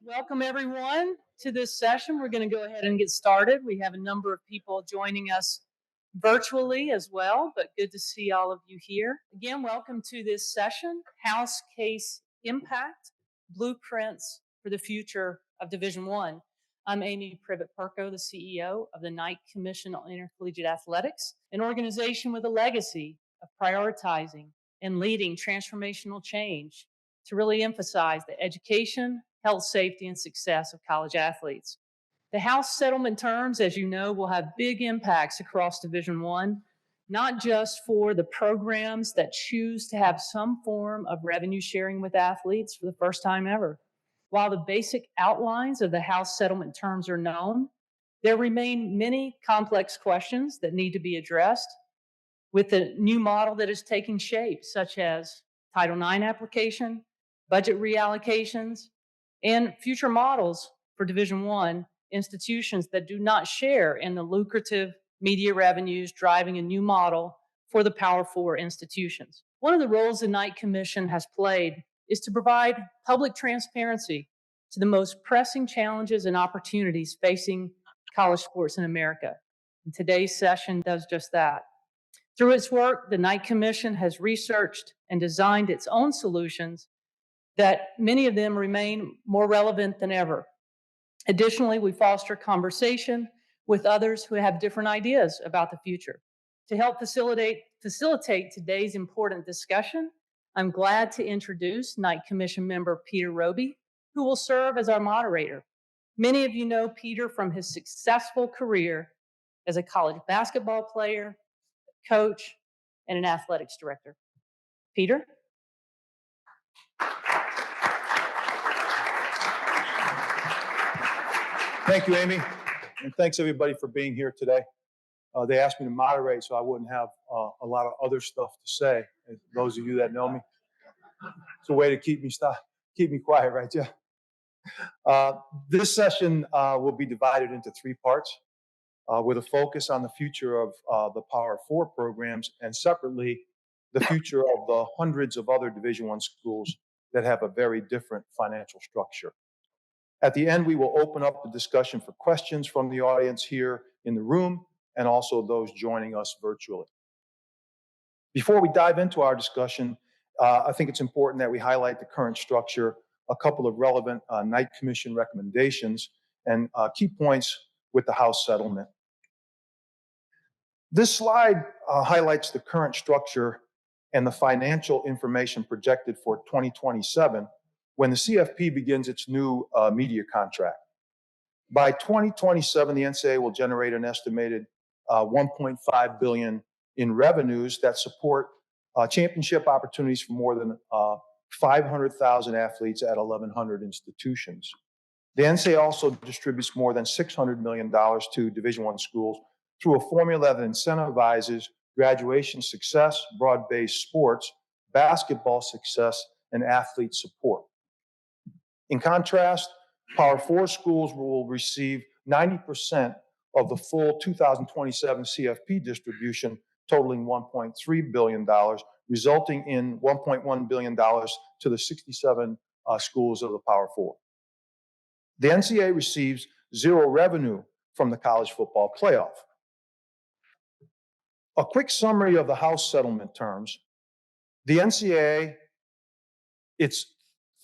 Welcome everyone to this session. We're going to go ahead and get started. We have a number of people joining us virtually as well, but good to see all of you here. Again, welcome to this session, House Case Impact, Blueprints for the Future of Division I. I'm Amy Privet-Perko, the CEO of the Knight Commission on Intercollegiate Athletics, an organization with a legacy of prioritizing and leading transformational change to really emphasize the education, health, safety, and success of college athletes. The House settlement terms, as you know, will have big impacts across Division I, not just for the programs that choose to have some form of revenue sharing with athletes for the first time ever. While the basic outlines of the House settlement terms are known, there remain many complex questions that need to be addressed with the new model that is taking shape, such as Title IX application, budget reallocations, and future models for Division I institutions that do not share in the lucrative media revenues driving a new model for the Power Four institutions. One of the roles the Knight Commission has played is to provide public transparency to the most pressing challenges and opportunities facing college sports in America. And today's session does just that. Through its work, the Knight Commission has researched and designed its own solutions that many of them remain more relevant than ever. Additionally, we foster conversation with others who have different ideas about the future. To help facilitate today's important discussion, I'm glad to introduce Knight Commission member Peter Roby, who will serve as our moderator. Many of you know Peter from his successful career as a college basketball player, coach, and an athletics director. Peter? Thank you, Amy, and thanks everybody for being here today. They asked me to moderate so I wouldn't have a lot of other stuff to say. And those of you that know me, it's a way to keep me quiet, right? Yeah. This session will be divided into three parts with a focus on the future of the Power Four programs and separately the future of the hundreds of other Division I schools that have a very different financial structure. At the end, we will open up the discussion for questions from the audience here in the room and also those joining us virtually. Before we dive into our discussion, I think it's important that we highlight the current structure, a couple of relevant Knight Commission recommendations, and key points with the House settlement. This slide highlights the current structure and the financial information projected for 2027 when the CFP begins its new media contract. By 2027, the NCAA will generate an estimated $1.5 billion in revenues that support championship opportunities for more than 500,000 athletes at 1,100 institutions. The NCAA also distributes more than $600 million to Division I schools through a formula that incentivizes graduation success, broad-based sports, basketball success, and athlete support. In contrast, Power Four schools will receive 90% of the full 2027 CFP distribution, totaling $1.3 billion, resulting in $1.1 billion to the 67 schools of the Power Four. The NCAA receives zero revenue from the college football playoff. A quick summary of the House settlement terms. The NCAA, its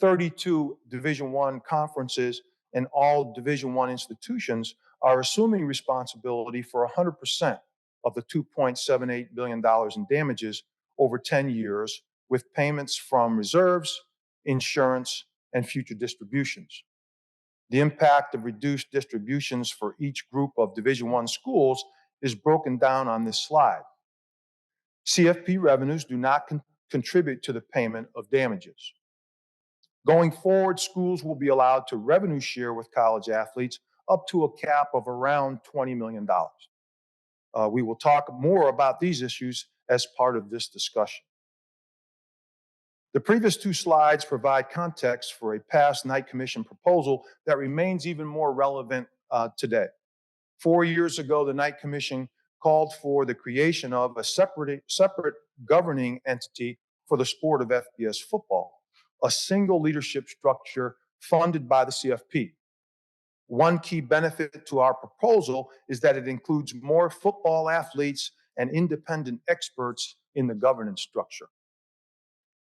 32 Division I conferences and all Division I institutions are assuming responsibility for 100% of the $2.78 billion in damages over 10 years, with payments from reserves, insurance, and future distributions. The impact of reduced distributions for each group of Division I schools is broken down on this slide. CFP revenues do not contribute to the payment of damages. Going forward, schools will be allowed to revenue share with college athletes up to a cap of around $20 million. We will talk more about these issues as part of this discussion. The previous two slides provide context for a past Knight Commission proposal that remains even more relevant today. 4 years ago, the Knight Commission called for the creation of a separate governing entity for the sport of FBS football, a single leadership structure funded by the CFP. One key benefit to our proposal is that it includes more football athletes and independent experts in the governance structure.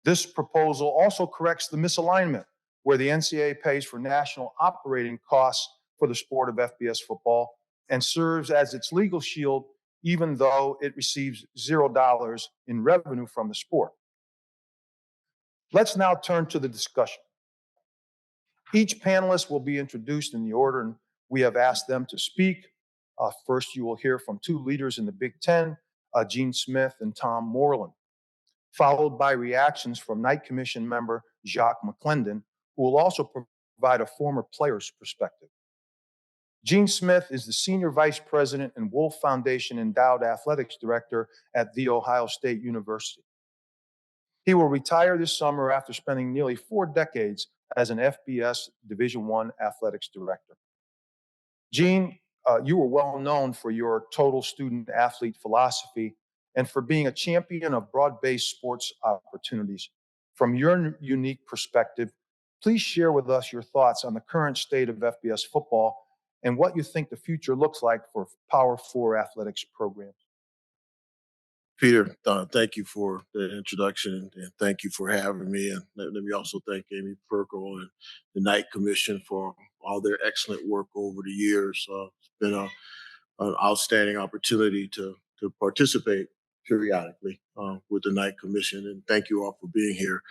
This proposal also corrects the misalignment where the NCAA pays for national operating costs for the sport of FBS football and serves as its legal shield, even though it receives $0 in revenue from the sport. Let's now turn to the discussion. Each panelist will be introduced in the order we have asked them to speak. First, you will hear from two leaders in the Big Ten, Gene Smith and Tom Moreland, followed by reactions from Knight Commission member Jacques McClendon, who will also provide a former player's perspective. Gene Smith is the Senior Vice President and Wolf Foundation Endowed Athletics Director at The Ohio State University. He will retire this summer after spending nearly 4 decades as an FBS Division I athletics director. Gene, you were well known for your total student athlete philosophy and for being a champion of broad-based sports opportunities. From your unique perspective, please share with us your thoughts on the current state of FBS football and what you think the future looks like for Power 4 athletics programs. Peter, thank you for the introduction and thank you for having me. And let me also thank Amy Perkle and the Knight Commission for all their excellent work over the years. It's been an outstanding opportunity to participate periodically with the Knight Commission. And thank you all for being here.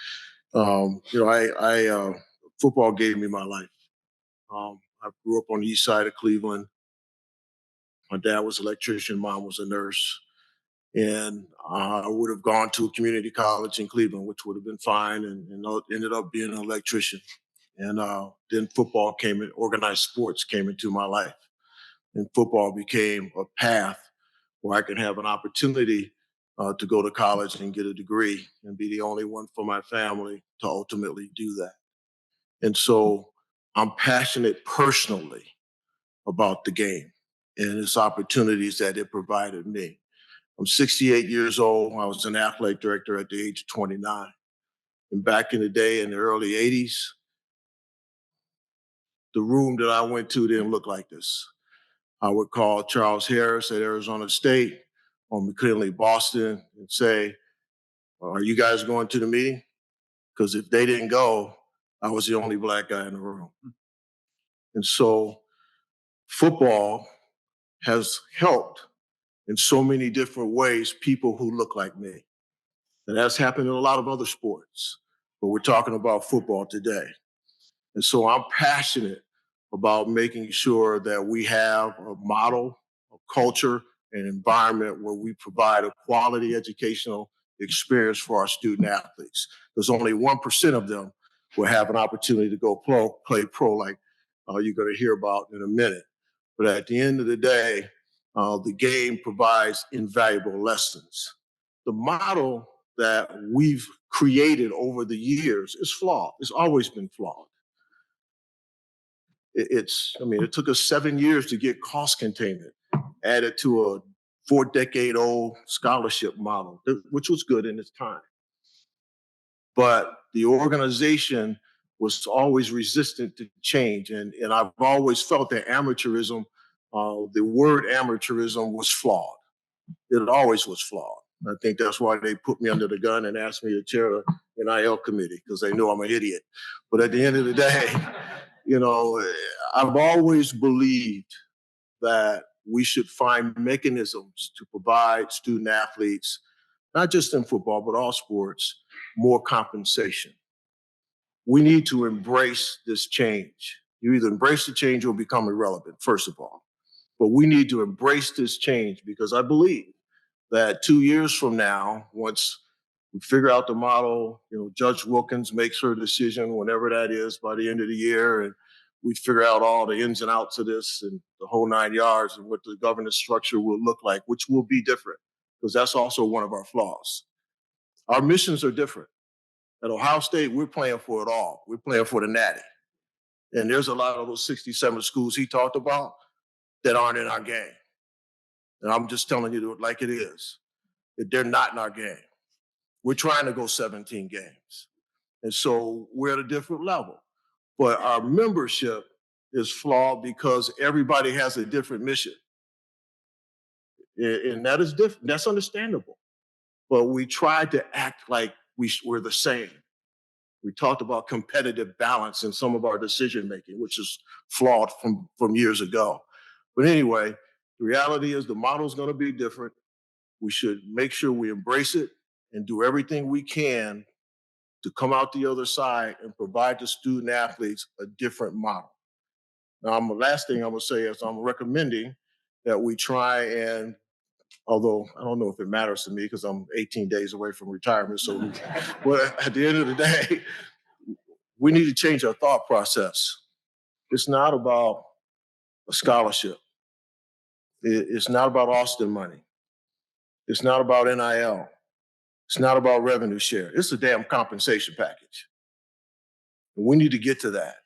Football gave me my life. I grew up on the east side of Cleveland. My dad was an electrician, mom was a nurse. And I would have gone to a community college in Cleveland, which would have been fine, and ended up being an electrician. And then football came in, organized sports came into my life. And football became a path where I could have an opportunity to go to college and get a degree and be the only one for my family to ultimately do that. And so I'm passionate personally about the game and its opportunities that it provided me. I'm 68 years old. I was an athletic director at the age of 29. And back in the day, in the early 80s, the room that I went to didn't look like this. I would call Charles Harris at Arizona State or McKinley, Boston, and say, are you guys going to the meeting? Because if they didn't go, I was the only black guy in the room. And so football has helped in so many different ways people who look like me. And that's happened in a lot of other sports, but we're talking about football today. And so I'm passionate about making sure that we have a model, a culture, an environment where we provide a quality educational experience for our student athletes. There's only 1% of them will have an opportunity to go play pro like you're going to hear about in a minute. But at the end of the day, the game provides invaluable lessons. The model that we've created over the years is flawed. It's always been flawed. It took us 7 years to get cost containment added to a 4-decade-old scholarship model, which was good in its time. But the organization was always resistant to change. And I've always felt that amateurism, the word amateurism was flawed. It always was flawed. I think that's why they put me under the gun and asked me to chair an NIL committee, because they know I'm an idiot. But at the end of the day, I've always believed that we should find mechanisms to provide student athletes, not just in football, but all sports, more compensation. We need to embrace this change. You either embrace the change or become irrelevant, first of all. But we need to embrace this change because I believe that 2 years from now, once we figure out the model, Judge Wilkins makes her decision, whenever that is, by the end of the year, and we figure out all the ins and outs of this and the whole 9 yards and what the governance structure will look like, which will be different, because that's also one of our flaws. Our missions are different. At Ohio State, we're playing for it all. We're playing for the natty. And there's a lot of those 67 schools he talked about that aren't in our game. And I'm just telling you like it is, that they're not in our game. We're trying to go 17 games. And so we're at a different level. but our membership is flawed because everybody has a different mission. And that is different. That's understandable. But we tried to act like we're the same. We talked about competitive balance in some of our decision making, which is flawed from years ago. But anyway, the reality is the model is going to be different. We should make sure we embrace it and do everything we can to come out the other side and provide the student athletes a different model. Now, the last thing I'm going to say is I'm recommending that we try and, although I don't know if it matters to me because I'm 18 days away from retirement, so but at the end of the day, we need to change our thought process. It's not about a scholarship. It's not about Austin money. It's not about NIL. It's not about revenue share. It's a damn compensation package. And we need to get to that.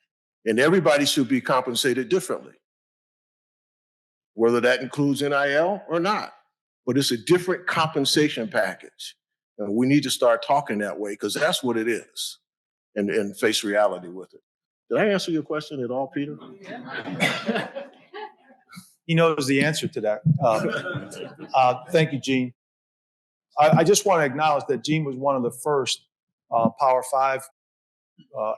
And everybody should be compensated differently, whether that includes NIL or not. But it's a different compensation package. And we need to start talking that way because that's what it is and face reality with it. Did I answer your question at all, Peter? He knows the answer to that. Thank you, Gene. I just want to acknowledge that Gene was one of the first Power 5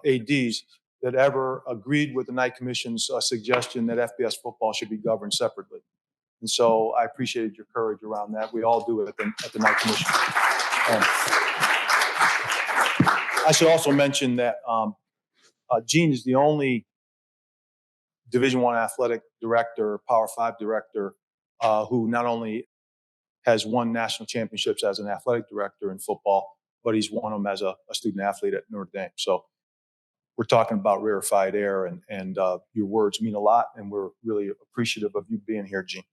ADs that ever agreed with the Knight Commission's suggestion that FBS football should be governed separately. And so I appreciated your courage around that. We all do it at the Knight Commission. I should also mention that Gene is the only Division I athletic director, Power 5 director, who not only has won national championships as an athletic director in football, but he's won them as a student athlete at Notre Dame. So we're talking about rarefied air, and your words mean a lot, and we're really appreciative of you being here, Gene.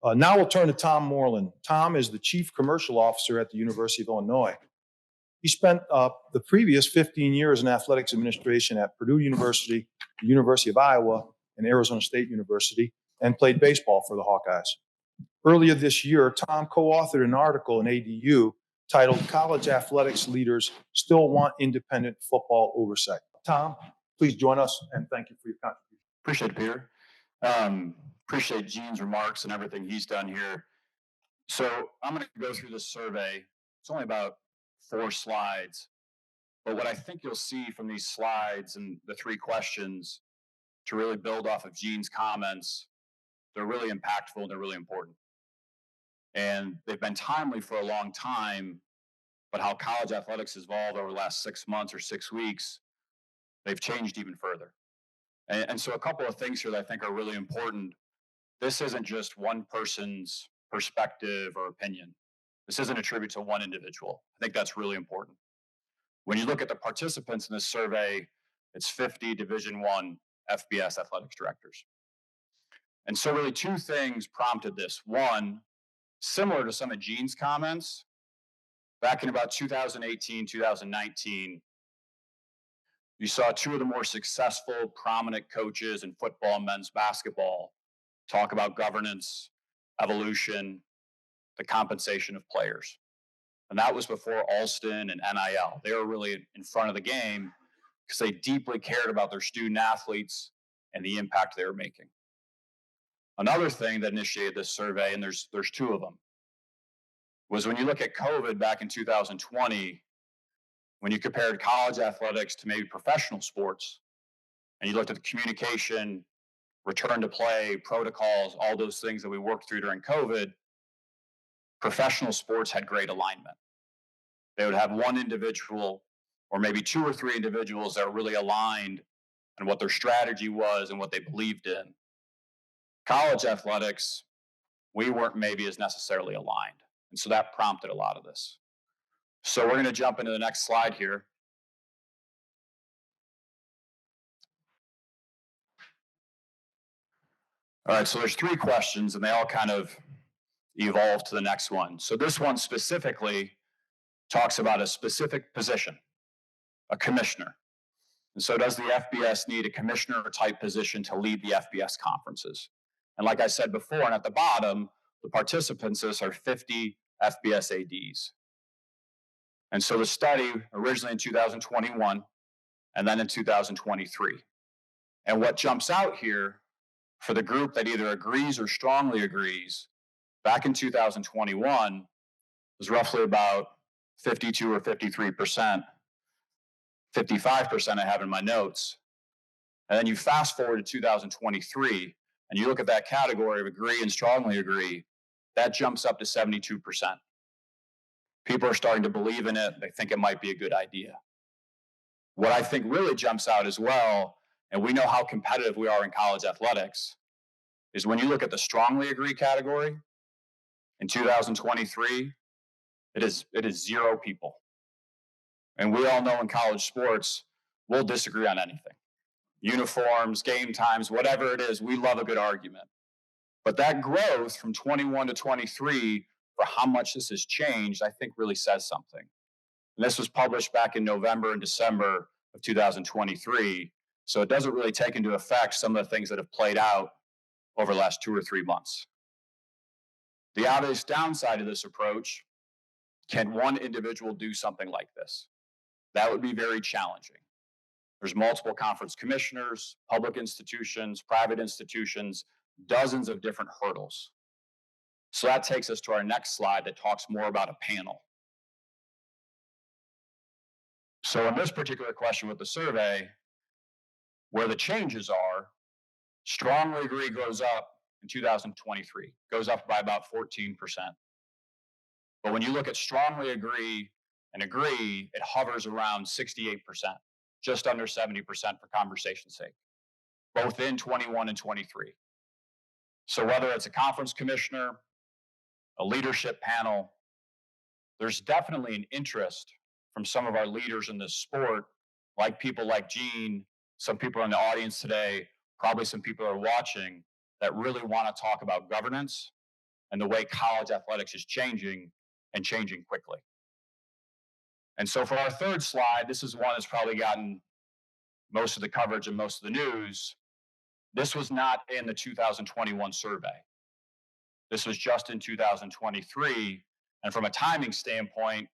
Now we'll turn to Tom Moreland. Tom is the Chief Commercial Officer at the University of Illinois. He spent the previous 15 years in athletics administration at Purdue University, the University of Iowa, and Arizona State University, and played baseball for the Hawkeyes. Earlier this year, Tom co-authored an article in ADU titled "College Athletics Leaders Still Want Independent Football Oversight." Tom, please join us, and thank you for your contribution. Appreciate it, Peter. Appreciate Gene's remarks and everything he's done here. So I'm going to go through this survey. It's only about 4 slides. But what I think you'll see from these slides and the 3 questions to really build off of Gene's comments, they're really impactful and they're really important. And they've been timely for a long time, but how college athletics has evolved over the last 6 months or 6 weeks, they've changed even further. And so a couple of things here that I think are really important. This isn't just one person's perspective or opinion. This isn't a tribute to one individual. I think that's really important. When you look at the participants in this survey, it's 50 Division I FBS athletics directors. And so really 2 things prompted this. One, similar to some of Gene's comments, back in about 2018, 2019, you saw 2 of the more successful, prominent coaches in football and men's basketball talk about governance, evolution, the compensation of players. And that was before Alston and NIL. They were really in front of the game because they deeply cared about their student athletes and the impact they were making. Another thing that initiated this survey, and there's 2 of them, was when you look at COVID back in 2020, when you compared college athletics to maybe professional sports, and you looked at the communication, return to play, protocols, all those things that we worked through during COVID, professional sports had great alignment. They would have one individual or maybe 2 or 3 individuals that were really aligned on what their strategy was and what they believed in. College athletics, we weren't maybe as necessarily aligned. And so that prompted a lot of this. So we're going to jump into the next slide here. All right, so there's 3 questions, and they all kind of evolve to the next one. So this one specifically talks about a specific position, a commissioner. And so does the FBS need a commissioner type position to lead the FBS conferences? And like I said before, and at the bottom, the participants list are 50 FBS ADs. And so the study, originally in 2021, and then in 2023. And what jumps out here for the group that either agrees or strongly agrees, back in 2021 was roughly about 52 or 53%, 55% I have in my notes. And then you fast forward to 2023, and you look at that category of agree and strongly agree, that jumps up to 72%. People are starting to believe in it. They think it might be a good idea. What I think really jumps out as well, and we know how competitive we are in college athletics, is when you look at the strongly agree category in 2023, it is 0 people. And we all know in college sports, we'll disagree on anything. Uniforms, game times, whatever it is, we love a good argument. But that growth from 21 to 23 for how much this has changed, I think really says something. And this was published back in November and December of 2023. So it doesn't really take into effect some of the things that have played out over the last 2 or 3 months. The obvious downside of this approach, can one individual do something like this? That would be very challenging. There's multiple conference commissioners, public institutions, private institutions, dozens of different hurdles. So that takes us to our next slide that talks more about a panel. So in this particular question with the survey, where the changes are, strongly agree goes up in 2023, goes up by about 14%. But when you look at strongly agree and agree, it hovers around 68%, just under 70% for conversation's sake, both in 21 and 23. So whether it's a conference commissioner, a leadership panel, there's definitely an interest from some of our leaders in this sport, like people like Gene, some people in the audience today, probably some people are watching, that really want to talk about governance and the way college athletics is changing and changing quickly. And so for our third slide, this is one that's probably gotten most of the coverage and most of the news. This was not in the 2021 survey. This was just in 2023. And from a timing standpoint,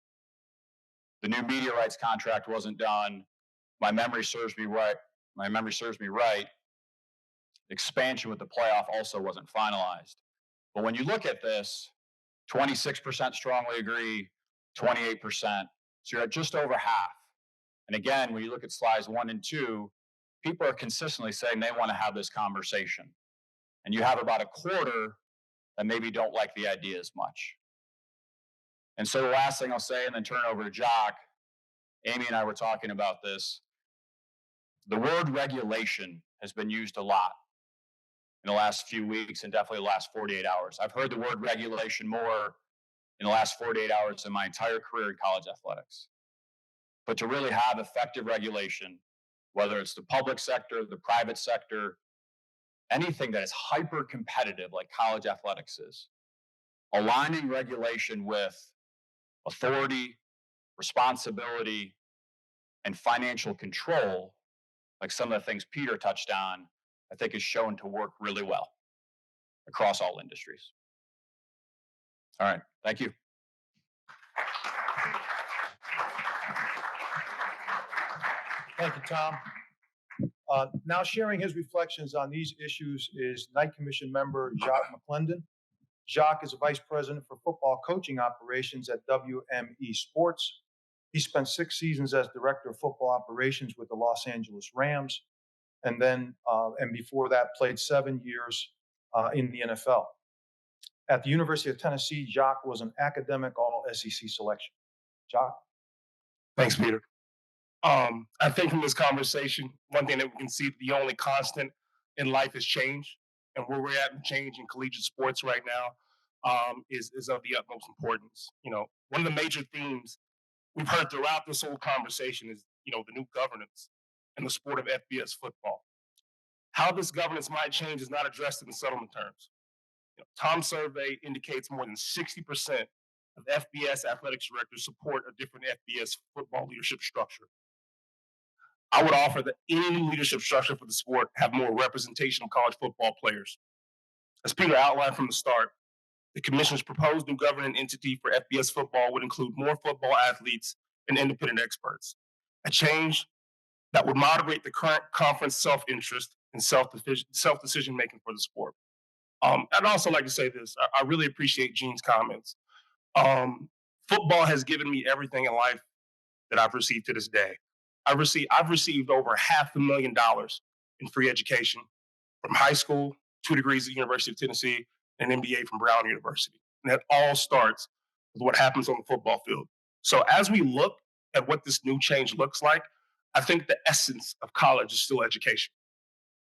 the new media rights contract wasn't done. My memory serves me right. Expansion with the playoff also wasn't finalized. But when you look at this, 26% strongly agree, 28%. So you're at just over half. And again, when you look at slides 1 and 2, people are consistently saying they want to have this conversation. And you have about a quarter that maybe don't like the idea as much. And so the last thing I'll say, and then turn it over to Jock, Amy and I were talking about this. The word regulation has been used a lot in the last few weeks and definitely the last 48 hours. I've heard the word regulation more in the last 48 hours in my entire career in college athletics. But to really have effective regulation, whether it's the public sector, the private sector, anything that is hyper competitive like college athletics is, aligning regulation with authority, responsibility, and financial control, like some of the things Peter touched on, I think is shown to work really well across all industries. All right, thank you. Thank you, Tom. Now sharing his reflections on these issues is Night Commission member Jacques McClendon. Jacques is a vice president for football coaching operations at WME Sports. He spent 6 seasons as director of football operations with the Los Angeles Rams, and before that played 7 years in the NFL. At the University of Tennessee, Jacques was an academic all-SEC selection. Jacques? Thanks, Peter. I think from this conversation, one thing that we can see, the only constant in life is change, and where we're at in change in collegiate sports right now is of the utmost importance. You know, one of the major themes we've heard throughout this whole conversation is, you know, the new governance in the sport of FBS football. How this governance might change is not addressed in the settlement terms. You know, Tom's survey indicates more than 60% of FBS athletics directors support a different FBS football leadership structure. I would offer that any leadership structure for the sport have more representation of college football players. As Peter outlined from the start, the commission's proposed new governing entity for FBS football would include more football athletes and independent experts, a change that would moderate the current conference self-interest and self-decision making for the sport. I'd also like to say this. I really appreciate Gene's comments. Um, Football has given me everything in life that I've received to this day. I've received over $500,000 in free education from high school, 2 degrees at the University of Tennessee, and an MBA from Brown University. And that all starts with what happens on the football field. So as we look at what this new change looks like, I think the essence of college is still education.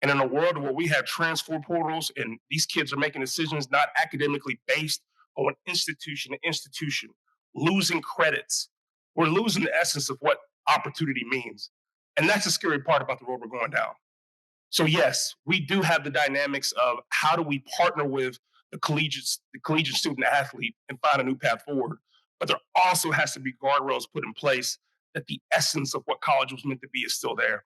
And in a world where we have transfer portals and these kids are making decisions not academically based on institution to institution, losing credits, we're losing the essence of what opportunity means. And that's the scary part about the road we're going down. So yes, we do have the dynamics of how do we partner with the collegiate student athlete and find a new path forward. But there also has to be guardrails put in place that the essence of what college was meant to be is still there.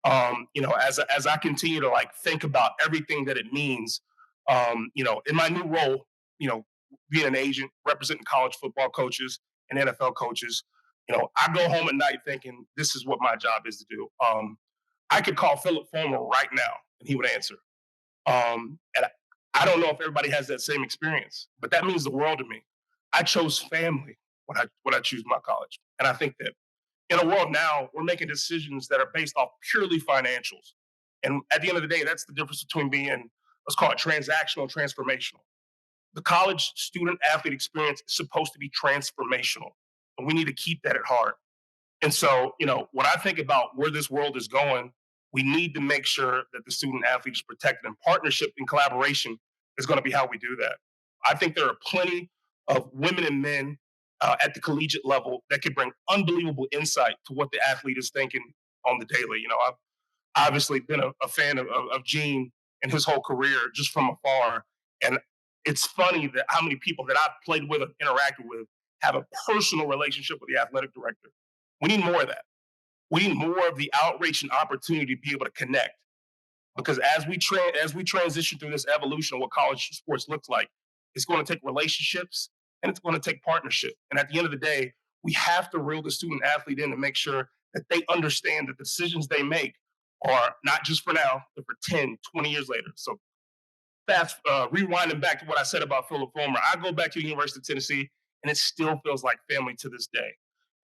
As I continue to like think about everything that it means, in my new role, being an agent representing college football coaches and NFL coaches, I go home at night thinking this is what my job is to do. I could call Philip Fulmer right now and he would answer. And I don't know if everybody has that same experience, but that means the world to me. I chose family when I choose my college, and I think that in a world now, we're making decisions that are based off purely financials. And at the end of the day, that's the difference between being, let's call it transactional and transformational. The college student athlete experience is supposed to be transformational. And we need to keep that at heart. And so, when I think about where this world is going, we need to make sure that the student athlete is protected, and partnership and collaboration is going to be how we do that. I think there are plenty of women and men at the collegiate level that can bring unbelievable insight to what the athlete is thinking on the daily. I've obviously been a fan of Gene and his whole career just from afar. And it's funny that how many people that I've played with and interacted with have a personal relationship with the athletic director. We need more of that. We need more of the outreach and opportunity to be able to connect. Because as we transition through this evolution of what college sports looks like, it's going to take relationships and it's going to take partnership. And at the end of the day, we have to reel the student athlete in to make sure that they understand that the decisions they make are not just for now, but for 10, 20 years later. So fast rewinding back to what I said about Philip Fulmer, I go back to the University of Tennessee, and it still feels like family to this day.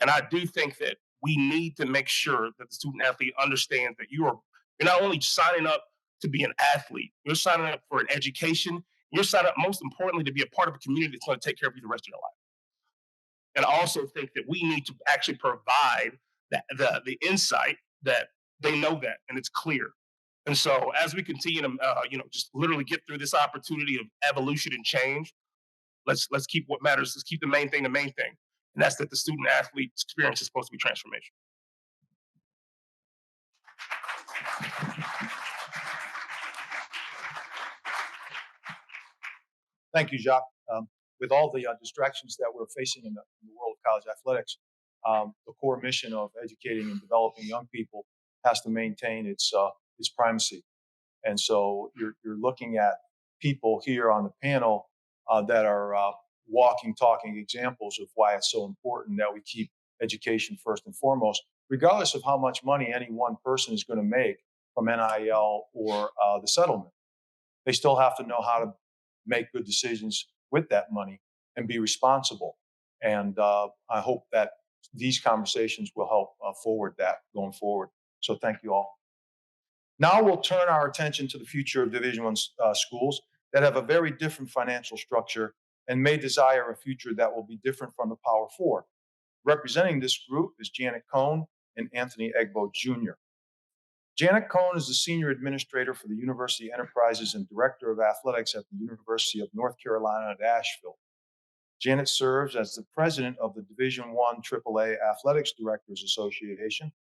And I do think that we need to make sure that the student athlete understands that you're not only signing up to be an athlete, you're signing up for an education. You're signing up, most importantly, to be a part of a community that's going to take care of you the rest of your life. And I also think that we need to actually provide the insight that they know that and it's clear. And so as we continue to just literally get through this opportunity of evolution and change, let's keep what matters. Let's keep the main thing, and that's that the student athlete experience is supposed to be transformation. Thank you, Jacques. With all the distractions that we're facing in the world of college athletics, the core mission of educating and developing young people has to maintain its primacy. And so you're looking at people here on the panel that are walking, talking examples of why it's so important that we keep education first and foremost, regardless of how much money any one person is going to make from NIL or the settlement. They still have to know how to make good decisions with that money and be responsible. And I hope that these conversations will help forward that going forward. So thank you all. Now we'll turn our attention to the future of Division I schools that have a very different financial structure and may desire a future that will be different from the Power Four. Representing this group is Janet Cohn and Anthony Egbo Jr. Janet Cohn is the Senior Administrator for the University Enterprises and Director of Athletics at the University of North Carolina at Asheville. Janet serves as the President of the Division I AAA Athletics Directors Association,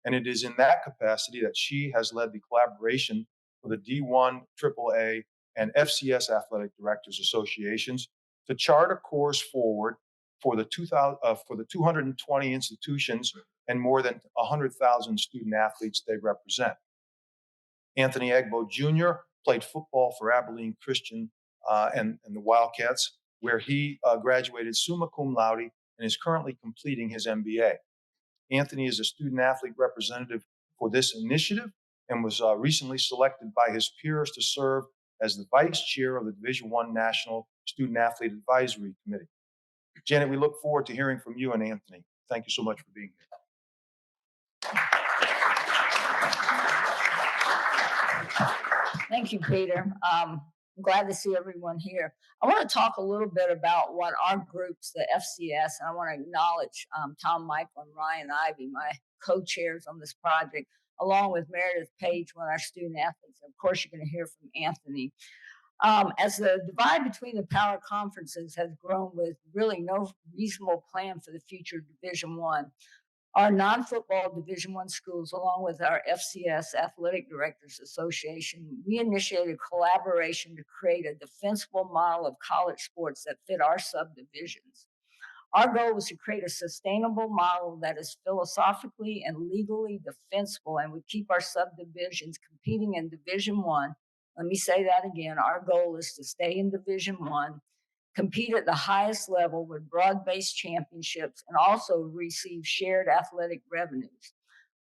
and it is in that capacity that she has led the collaboration for the D1 AAA and FCS Athletic Directors Associations to chart a course forward for the 220 institutions and more than 100,000 student athletes they represent. Anthony Egbo Jr. played football for Abilene Christian and the Wildcats, where he graduated summa cum laude and is currently completing his MBA. Anthony is a student athlete representative for this initiative and was recently selected by his peers to serve as the vice chair of the Division I National Student Athlete Advisory Committee. Janet, we look forward to hearing from you and Anthony. Thank you so much for being here. Thank you, Peter. I'm glad to see everyone here. I want to talk a little bit about what our groups, the FCS, and I want to acknowledge Tom Michael and Ryan Ivy, my co-chairs on this project, along with Meredith Page, one of our student athletes. Of course, you're going to hear from Anthony. As the divide between the power conferences has grown with really no reasonable plan for the future of Division I, our non-football Division I schools, along with our FCS Athletic Directors Association, we initiated collaboration to create a defensible model of college sports that fit our subdivisions. Our goal was to create a sustainable model that is philosophically and legally defensible and would keep our subdivisions competing in Division I. Let me say that again. Our goal is to stay in Division I, compete at the highest level with broad-based championships, and also receive shared athletic revenues.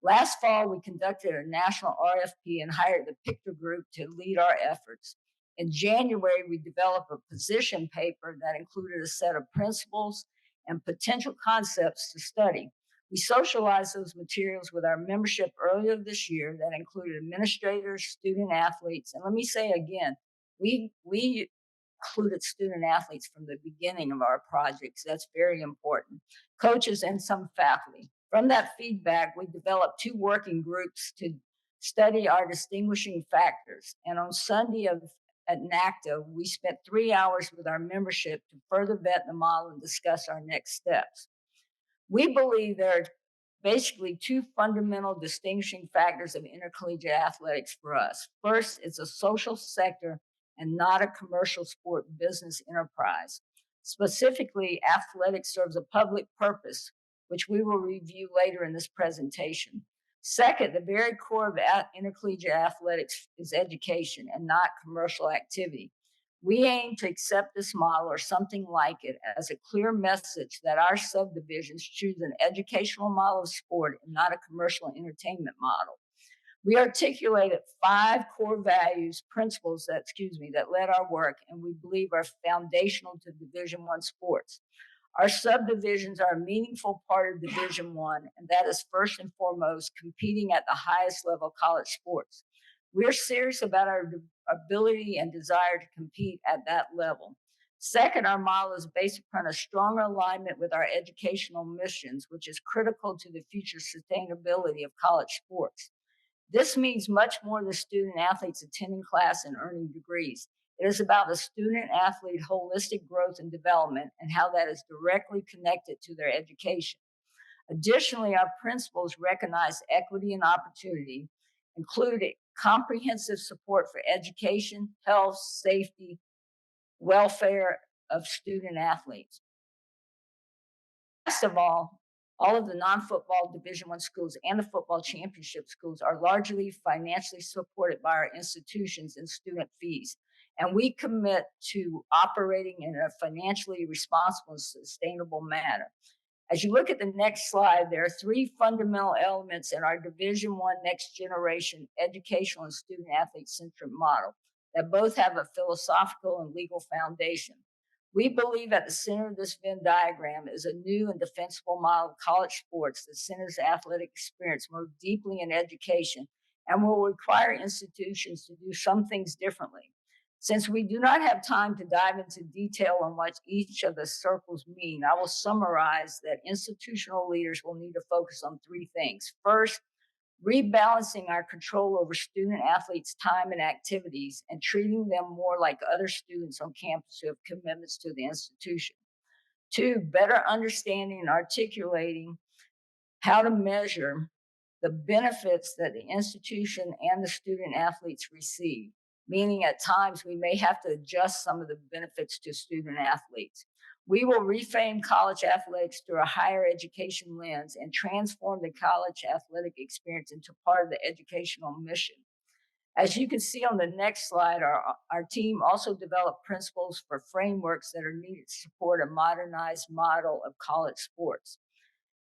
Last fall, we conducted a national RFP and hired the Pictor Group to lead our efforts. In January, we developed a position paper that included a set of principles and potential concepts to study. We socialized those materials with our membership earlier this year that included administrators, student athletes, and let me say again, we included student athletes from the beginning of our projects. That's very important. Coaches and some faculty. From that feedback, we developed 2 working groups to study our distinguishing factors. And on Sunday at NACDA, we spent 3 hours with our membership to further vet the model and discuss our next steps. We believe there are basically 2 fundamental distinguishing factors of intercollegiate athletics for us. First, it's a social sector and not a commercial sport business enterprise. Specifically, athletics serves a public purpose, which we will review later in this presentation. Second, the very core of intercollegiate athletics is education and not commercial activity. We aim to accept this model or something like it as a clear message that our subdivisions choose an educational model of sport and not a commercial entertainment model. We articulated 5 core values, principles that led our work, and we believe are foundational to Division I sports. Our subdivisions are a meaningful part of Division I, and that is first and foremost competing at the highest level of college sports. We're serious about our ability and desire to compete at that level. Second, our model is based upon a stronger alignment with our educational missions, which is critical to the future sustainability of college sports. This means much more than student athletes attending class and earning degrees. It is about the student athlete holistic growth and development and how that is directly connected to their education. Additionally, our principles recognize equity and opportunity, including comprehensive support for education, health, safety, welfare of student athletes. Last of all of the non-football Division I schools and the football championship schools are largely financially supported by our institutions and student fees. And we commit to operating in a financially responsible and sustainable manner. As you look at the next slide, there are 3 fundamental elements in our Division I next generation educational and student athlete centric model that both have a philosophical and legal foundation. We believe at the center of this Venn diagram is a new and defensible model of college sports that centers the athletic experience more deeply in education and will require institutions to do some things differently. Since we do not have time to dive into detail on what each of the circles mean, I will summarize that institutional leaders will need to focus on 3 things. First, rebalancing our control over student athletes' time and activities and treating them more like other students on campus who have commitments to the institution. 2, better understanding and articulating how to measure the benefits that the institution and the student athletes receive, meaning at times we may have to adjust some of the benefits to student athletes. We will reframe college athletics through a higher education lens and transform the college athletic experience into part of the educational mission. As you can see on the next slide, our team also developed principles for frameworks that are needed to support a modernized model of college sports.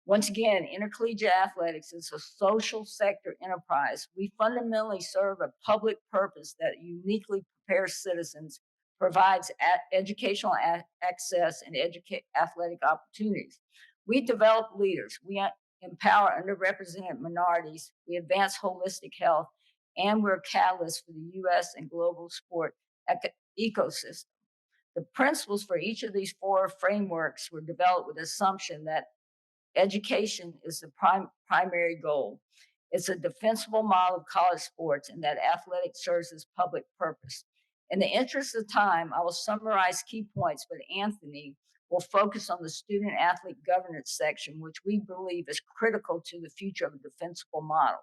Once again, Intercollegiate Athletics is a social sector enterprise. We fundamentally serve a public purpose that uniquely prepares citizens, provides educational access, and athletic opportunities. We develop leaders. We empower underrepresented minorities. We advance holistic health, and we're a catalyst for the U.S. and global sport ecosystem. The principles for each of these four frameworks were developed with the assumption that education is the primary goal. It's a defensible model of college sports, and that athletics serves as public purpose. In the interest of time, I will summarize key points, but Anthony will focus on the student athlete governance section, which we believe is critical to the future of a defensible model.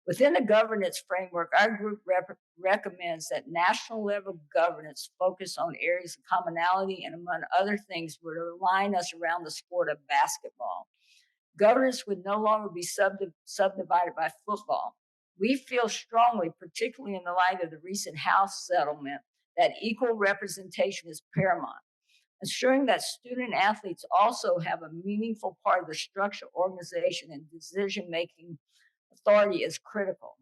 Within the governance framework, our group recommends that national level governance focus on areas of commonality and, among other things, would align us around the sport of basketball. Governance would no longer be subdivided by football. We feel strongly, particularly in the light of the recent House settlement, that equal representation is paramount. Ensuring that student athletes also have a meaningful part of the structure, organization, and decision-making authority is critical.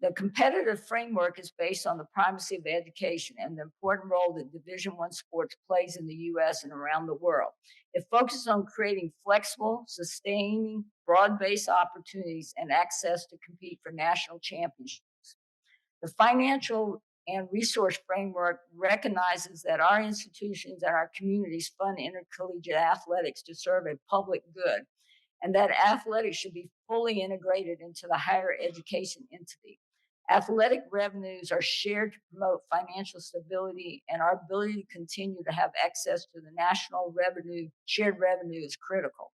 The competitive framework is based on the primacy of education and the important role that Division I sports plays in the U.S. and around the world. It focuses on creating flexible, sustaining, broad-based opportunities and access to compete for national championships. The financial and resource framework recognizes that our institutions and our communities fund intercollegiate athletics to serve a public good, and that athletics should be fully integrated into the higher education entity. Athletic revenues are shared to promote financial stability, and our ability to continue to have access to the national shared revenue is critical.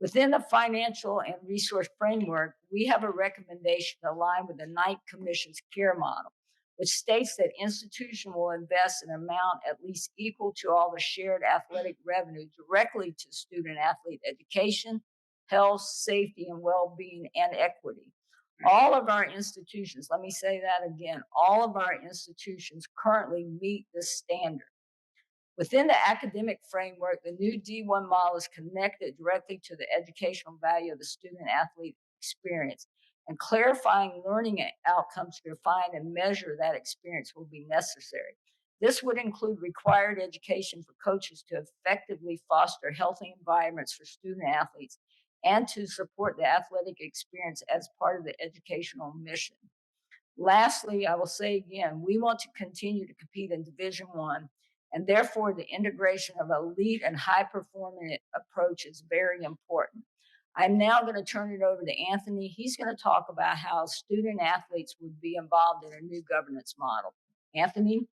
Within the financial and resource framework, we have a recommendation to align with the Knight Commission's CARE model, which states that institution will invest an amount at least equal to all the shared athletic revenue directly to student athlete education, health, safety, and well-being, and equity. All of our institutions, let me say that again, all of our institutions currently meet this standard. Within the academic framework, the new D1 model is connected directly to the educational value of the student athlete experience, and clarifying learning outcomes to define and measure that experience will be necessary. This would include required education for coaches to effectively foster healthy environments for student athletes and to support the athletic experience as part of the educational mission. Lastly, I will say again, we want to continue to compete in Division I, and therefore the integration of elite and high-performing approach is very important. I'm now going to turn it over to Anthony. He's going to talk about how student athletes would be involved in a new governance model. Anthony?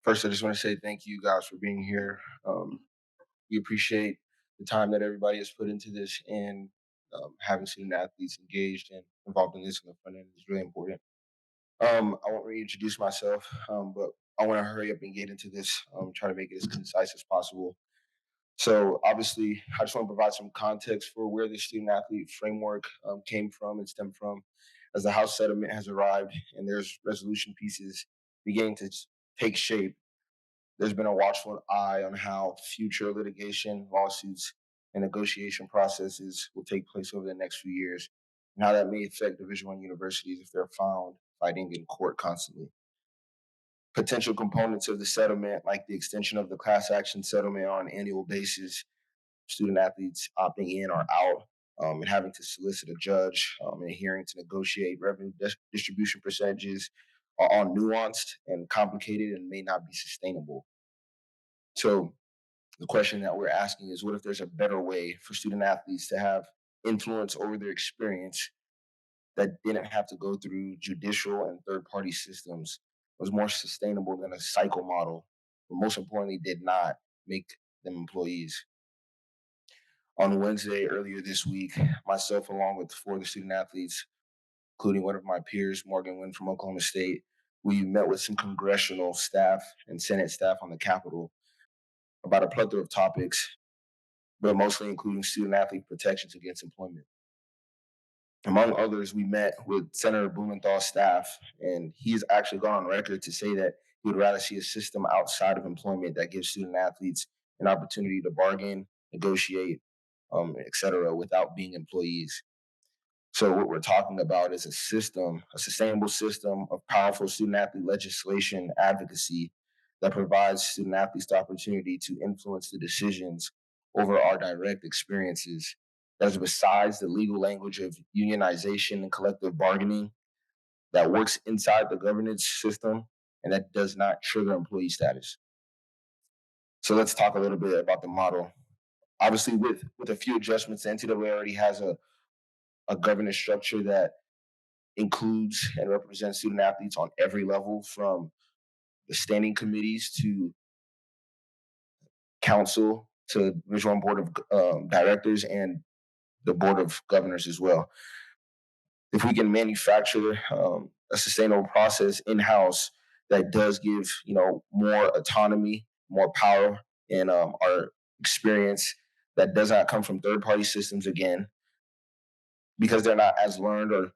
First, I just want to say thank you guys for being here. We appreciate the time that everybody has put into this, and having student athletes engaged and involved in this on the front end is really important. I won't reintroduce myself, but I want to hurry up and get into this, try to make it as concise as possible. So obviously, I just want to provide some context for where the student athlete framework came from and stemmed from, as the House settlement has arrived and there's resolution pieces beginning to take shape. There's been a watchful eye on how future litigation, lawsuits, and negotiation processes will take place over the next few years, and how that may affect Division I universities if they're found fighting in court constantly. Potential components of the settlement, like the extension of the class action settlement on an annual basis, student athletes opting in or out, and having to solicit a judge in a hearing to negotiate revenue distribution percentages, are all nuanced and complicated and may not be sustainable. So the question that we're asking is, what if there's a better way for student athletes to have influence over their experience that didn't have to go through judicial and third-party systems, was more sustainable than a cycle model, but most importantly, did not make them employees? On Wednesday earlier this week, myself, along with four of the student athletes, including one of my peers, Morgan Wynn from Oklahoma State, we met with some congressional staff and Senate staff on the Capitol about a plethora of topics, but mostly including student athlete protections against employment. Among others, we met with Senator Blumenthal's staff, and he's actually gone on record to say that he would rather see a system outside of employment that gives student athletes an opportunity to bargain, negotiate, et cetera, without being employees. So what we're talking about is a system, a sustainable system of powerful student athlete legislation advocacy that provides student athletes the opportunity to influence the decisions over our direct experiences. That is besides the legal language of unionization and collective bargaining that works inside the governance system and that does not trigger employee status. So let's talk a little bit about the model. Obviously, with a few adjustments, the NCAA already has a governance structure that includes and represents student athletes on every level, from the standing committees to council to Division One board of directors and the board of governors as well. If we can manufacture a sustainable process in house that does give more autonomy, more power in our experience that does not come from third party systems again, because they're not as learned or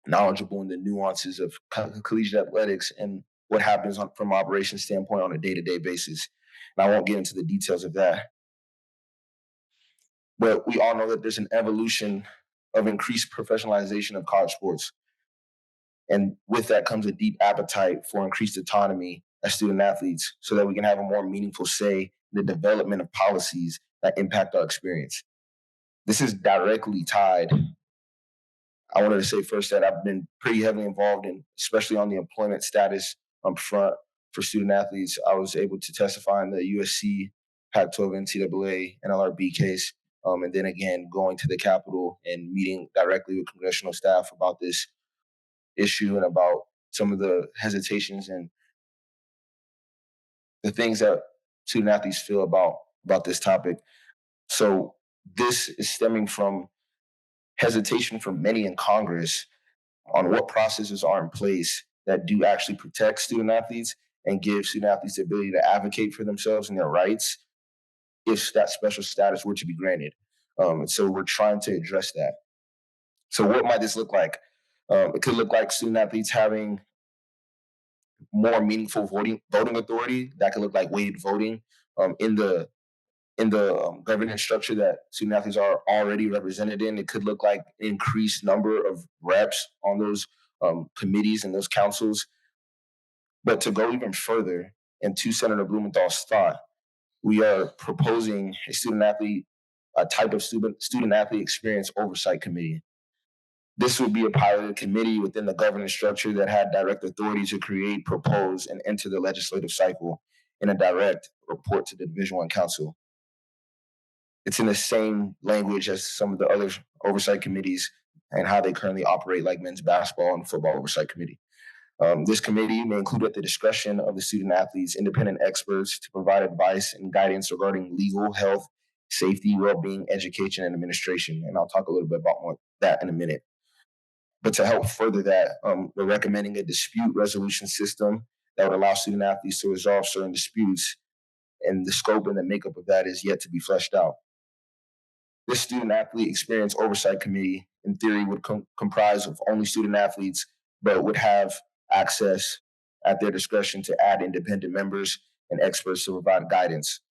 knowledgeable in the nuances of collegiate athletics and what happens from an operations standpoint on a day-to-day basis. And I won't get into the details of that. But we all know that there's an evolution of increased professionalization of college sports. And with that comes a deep appetite for increased autonomy as student athletes so that we can have a more meaningful say in the development of policies that impact our experience. This is directly tied. I wanted to say first that I've been pretty heavily involved in, especially on the employment status front for student athletes. I was able to testify in the USC Pac-12 NCAA NLRB case, and then again going to the Capitol and meeting directly with congressional staff about this issue and about some of the hesitations and the things that student athletes feel about this topic. So this is stemming from hesitation from many in Congress on what processes are in place that do actually protect student athletes and give student athletes the ability to advocate for themselves and their rights if that special status were to be granted. And so we're trying to address that. So what might this look like? It could look like student athletes having more meaningful voting authority. That could look like weighted voting in the governance structure that student athletes are already represented in. It could look like increased number of reps on those committees and those councils. But to go even further, and to Senator Blumenthal's thought, we are proposing a type of student athlete experience oversight committee. This would be a piloted committee within the governance structure that had direct authority to create, propose, and enter the legislative cycle in a direct report to the Division I Council. It's in the same language as some of the other oversight committees and how they currently operate, like men's basketball and football oversight committee. This committee may include at the discretion of the student athletes independent experts to provide advice and guidance regarding legal, health, safety, well-being, education, and administration. And I'll talk a little bit about more that in a minute. But to help further that, we're recommending a dispute resolution system that would allow student athletes to resolve certain disputes, and the scope and the makeup of that is yet to be fleshed out. This student athlete experience oversight committee, in theory, would comprise of only student athletes, but would have access at their discretion to add independent members and experts to provide guidance.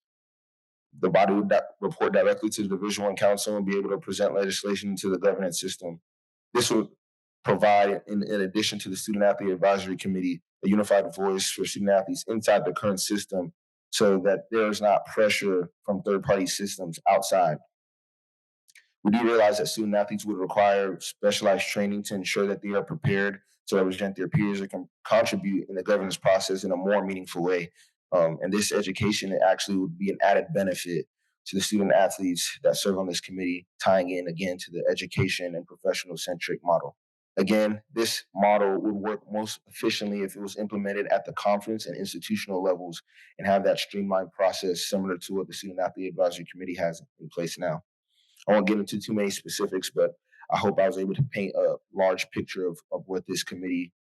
The body would report directly to the Division I Council and be able to present legislation to the governance system. This would provide, in addition to the Student Athlete Advisory Committee, a unified voice for student athletes inside the current system so that there is not pressure from third-party systems outside. We do realize that student athletes would require specialized training to ensure that they are prepared to represent their peers and can contribute in the governance process in a more meaningful way. And this education actually would be an added benefit to the student athletes that serve on this committee, tying in again to the education and professional centric model. Again, this model would work most efficiently if it was implemented at the conference and institutional levels and have that streamlined process similar to what the Student Athlete Advisory Committee has in place now. I won't get into too many specifics, but I hope I was able to paint a large picture of what this committee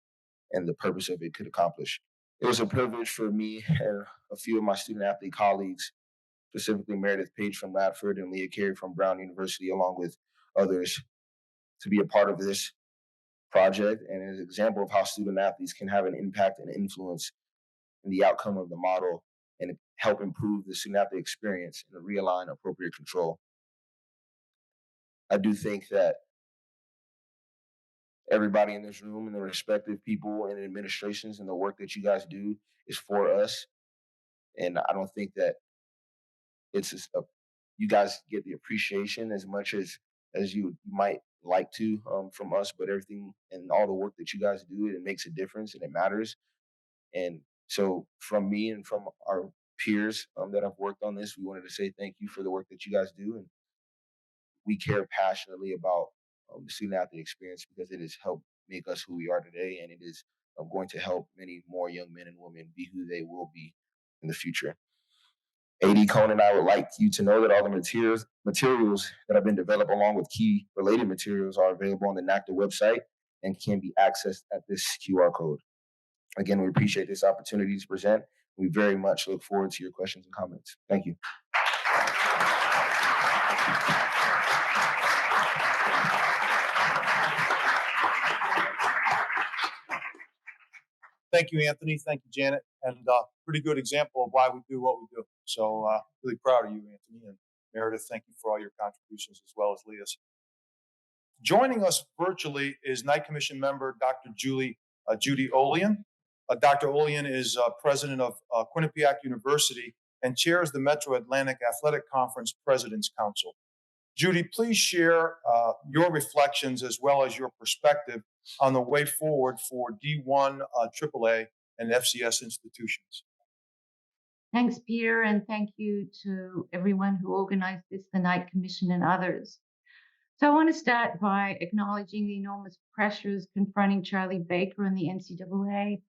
and the purpose of it could accomplish. It was a privilege for me and a few of my student athlete colleagues, specifically Meredith Page from Radford and Leah Carey from Brown University, along with others, to be a part of this project and an example of how student athletes can have an impact and influence in the outcome of the model and help improve the student athlete experience and realign appropriate control. I do think that everybody in this room and the respective people and administrations and the work that you guys do is for us. And I don't think that it's just you guys get the appreciation as much as you might like to from us, but everything and all the work that you guys do, it makes a difference and it matters. And so from me and from our peers that have worked on this, we wanted to say thank you for the work that you guys do. And we care passionately about the student athlete experience because it has helped make us who we are today. And it is going to help many more young men and women be who they will be in the future. AD Conan, I would like you to know that all the materials that have been developed along with key related materials are available on the NACDA website and can be accessed at this QR code. Again, we appreciate this opportunity to present. We very much look forward to your questions and comments. Thank you. Thank you, Anthony. Thank you, Janet. And pretty good example of why we do what we do. So really proud of you, Anthony. And Meredith, thank you for all your contributions as well as Leah's. Joining us virtually is Knight Commission member Dr. Judy Olian. Dr. Olian is president of Quinnipiac University and chairs the Metro Atlantic Athletic Conference President's Council. Judy, please share your reflections as well as your perspective on the way forward for D1, AAA, and FCS institutions. Thanks, Peter, and thank you to everyone who organized this, the Knight Commission and others. So I want to start by acknowledging the enormous pressures confronting Charlie Baker and the NCAA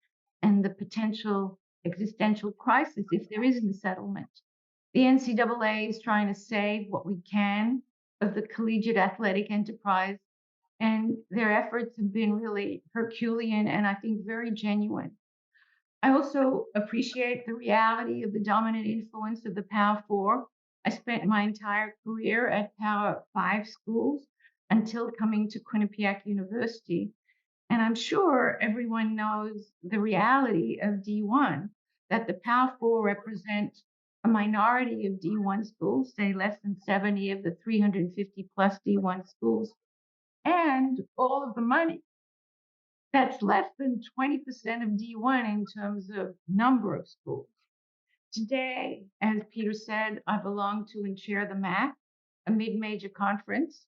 and the potential existential crisis if there isn't a settlement. The NCAA is trying to save what we can of the collegiate athletic enterprise, and their efforts have been really Herculean and I think very genuine. I also appreciate the reality of the dominant influence of the Power Four. I spent my entire career at Power Five schools until coming to Quinnipiac University. And I'm sure everyone knows the reality of D1, that the Power Four represent a minority of D1 schools, say less than 70 of the 350 plus D1 schools, and all of the money. That's less than 20% of D1 in terms of number of schools. Today, as Peter said, I belong to and chair the MAC, a mid-major conference.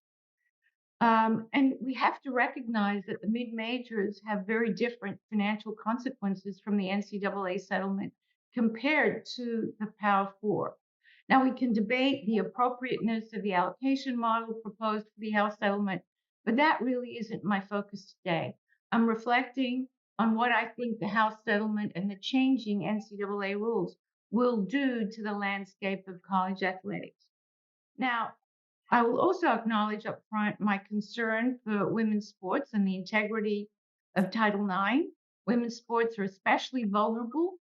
And we have to recognize that the mid-majors have very different financial consequences from the NCAA settlement compared to the Power Four. Now, we can debate the appropriateness of the allocation model proposed for the House settlement, but that really isn't my focus today. I'm reflecting on what I think the House settlement and the changing NCAA rules will do to the landscape of college athletics. Now, I will also acknowledge up front my concern for women's sports and the integrity of Title IX. Women's sports are especially vulnerable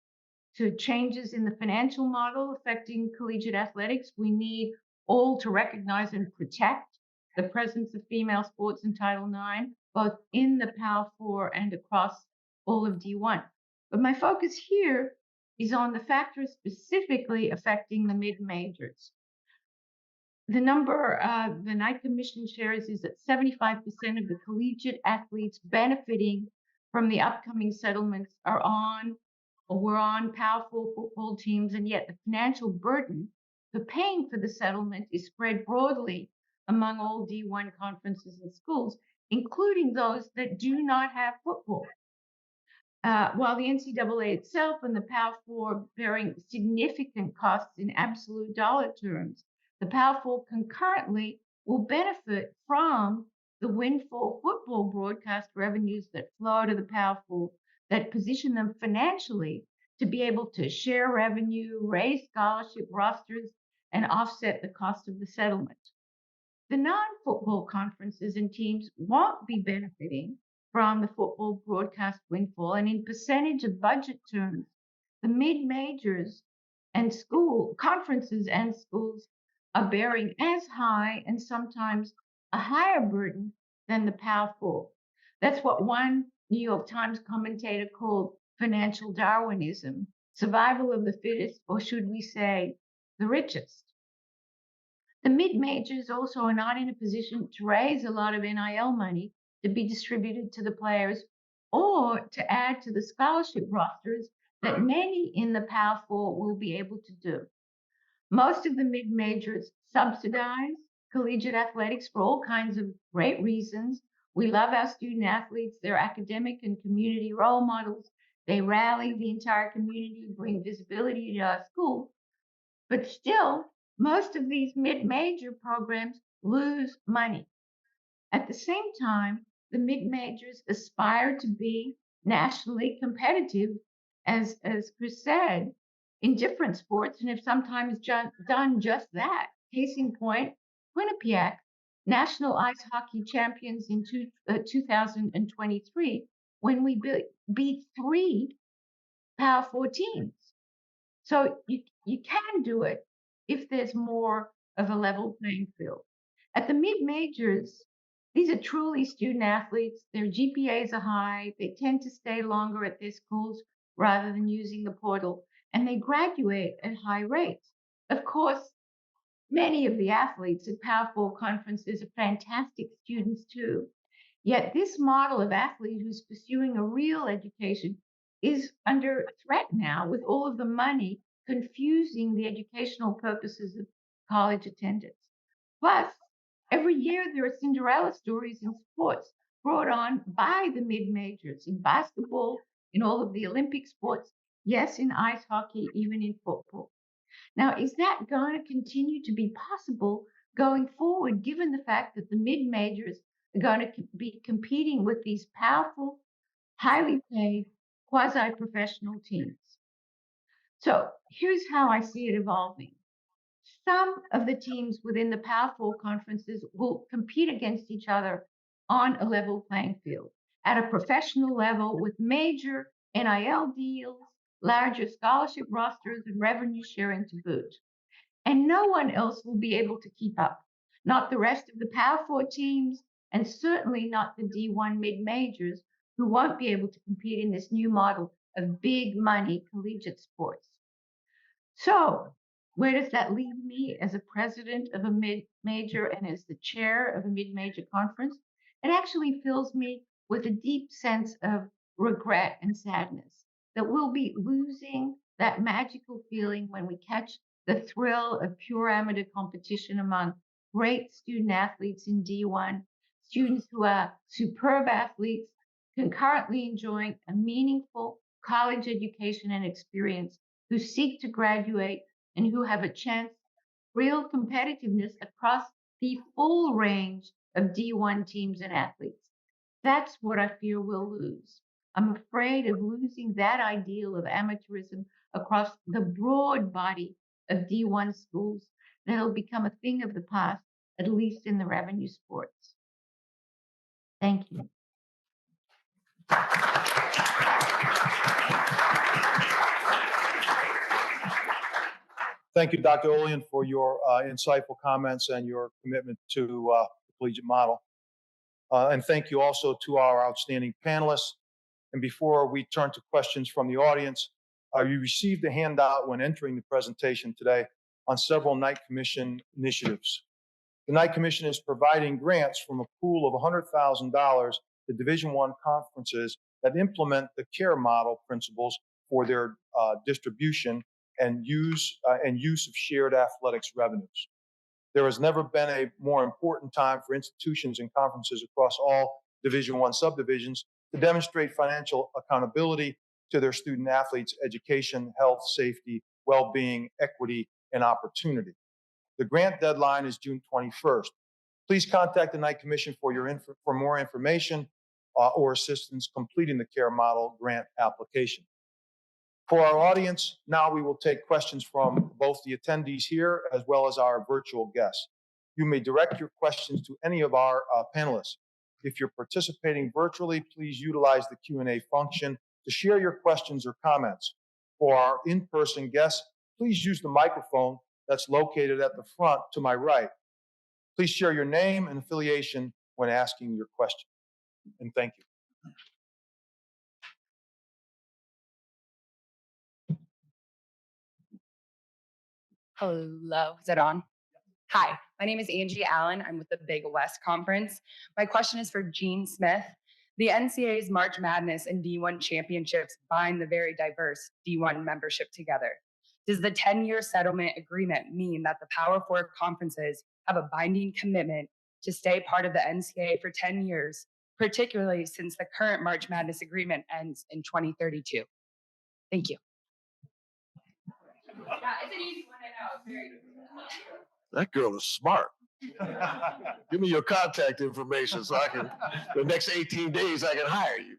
to changes in the financial model affecting collegiate athletics. We need all to recognize and protect the presence of female sports in Title IX, both in the Power Four and across all of D1. But my focus here is on the factors specifically affecting the mid-majors. The number the Knight Commission shares is that 75% of the collegiate athletes benefiting from the upcoming settlements are on or were on powerful football teams, and yet the financial burden for paying for the settlement is spread broadly among all D1 conferences and schools, including those that do not have football. While the NCAA itself and the Power Four bearing significant costs in absolute dollar terms, the Power Four concurrently will benefit from the windfall football broadcast revenues that flow to the Power Four that position them financially to be able to share revenue, raise scholarship rosters, and offset the cost of the settlement. The non-football conferences and teams won't be benefiting from the football broadcast windfall, and in percentage of budget terms, the mid-majors and conferences and schools are bearing as high and sometimes a higher burden than the Power Four. That's what one New York Times commentator called financial Darwinism, survival of the fittest, or should we say, the richest. The mid-majors also are not in a position to raise a lot of NIL money to be distributed to the players or to add to the scholarship rosters that many in the Power Four will be able to do. Most of the mid-majors subsidize collegiate athletics for all kinds of great reasons. We love our student athletes. They're academic and community role models. They rally the entire community, bring visibility to our school. But still, most of these mid-major programs lose money. At the same time, the mid-majors aspire to be nationally competitive, as Chris said, in different sports, and have sometimes done just that. Case in point, Quinnipiac, national ice hockey champions in 2023, when we beat 3 Power 4 teams. So you can do it if there's more of a level playing field. At the mid-majors, these are truly student athletes. Their GPAs are high. They tend to stay longer at their schools rather than using the portal, and they graduate at high rates. Of course, many of the athletes at Power Four conferences are fantastic students too. Yet this model of athlete who's pursuing a real education is under threat now with all of the money confusing the educational purposes of college attendance. Plus, every year there are Cinderella stories in sports brought on by the mid-majors in basketball, in all of the Olympic sports, yes, in ice hockey, even in football. Now, is that going to continue to be possible going forward, given the fact that the mid-majors are going to be competing with these powerful, highly paid, quasi-professional teams? So here's how I see it evolving. Some of the teams within the Power Four conferences will compete against each other on a level playing field at a professional level with major NIL deals, larger scholarship rosters, and revenue sharing to boot. And no one else will be able to keep up. Not the rest of the Power Four teams, and certainly not the D1 mid-majors, who won't be able to compete in this new model of big money collegiate sports. So, where does that leave me as a president of a mid-major and as the chair of a mid-major conference? It actually fills me with a deep sense of regret and sadness that we'll be losing that magical feeling when we catch the thrill of pure amateur competition among great student athletes in D1, students who are superb athletes, concurrently enjoying a meaningful college education and experience, who seek to graduate and who have a chance, real competitiveness across the full range of D1 teams and athletes. That's what I fear we'll lose. I'm afraid of losing that ideal of amateurism across the broad body of D1 schools that'll become a thing of the past, at least in the revenue sports. Thank you. Thank you, Dr. Olian, for your insightful comments and your commitment to the collegiate model. And thank you also to our outstanding panelists. And before we turn to questions from the audience, you received a handout when entering the presentation today on several Knight Commission initiatives. The Knight Commission is providing grants from a pool of $100,000 to Division I conferences that implement the CARE model principles for their distribution and use of shared athletics revenues. There has never been a more important time for institutions and conferences across all Division I subdivisions to demonstrate financial accountability to their student athletes' education, health, safety, well-being, equity, and opportunity. The grant deadline is June 21st. Please contact the Knight Commission for more information or assistance completing the CARE model grant application. For our audience, now we will take questions from both the attendees here as well as our virtual guests. You may direct your questions to any of our panelists. If you're participating virtually, please utilize the Q&A function to share your questions or comments. For our in-person guests, please use the microphone that's located at the front to my right. Please share your name and affiliation when asking your question. And thank you. Hello, is it on? Hi, my name is Angie Allen. I'm with the Big West Conference. My question is for Gene Smith. The NCAA's March Madness and D1 championships bind the very diverse D1 membership together. Does the 10-year settlement agreement mean that the Power Four conferences have a binding commitment to stay part of the NCAA for 10 years, particularly since the current March Madness agreement ends in 2032? Thank you. Yeah, it's an easy one, I know. It's very That girl is smart. Give me your contact information so I can, the next 18 days, I can hire you.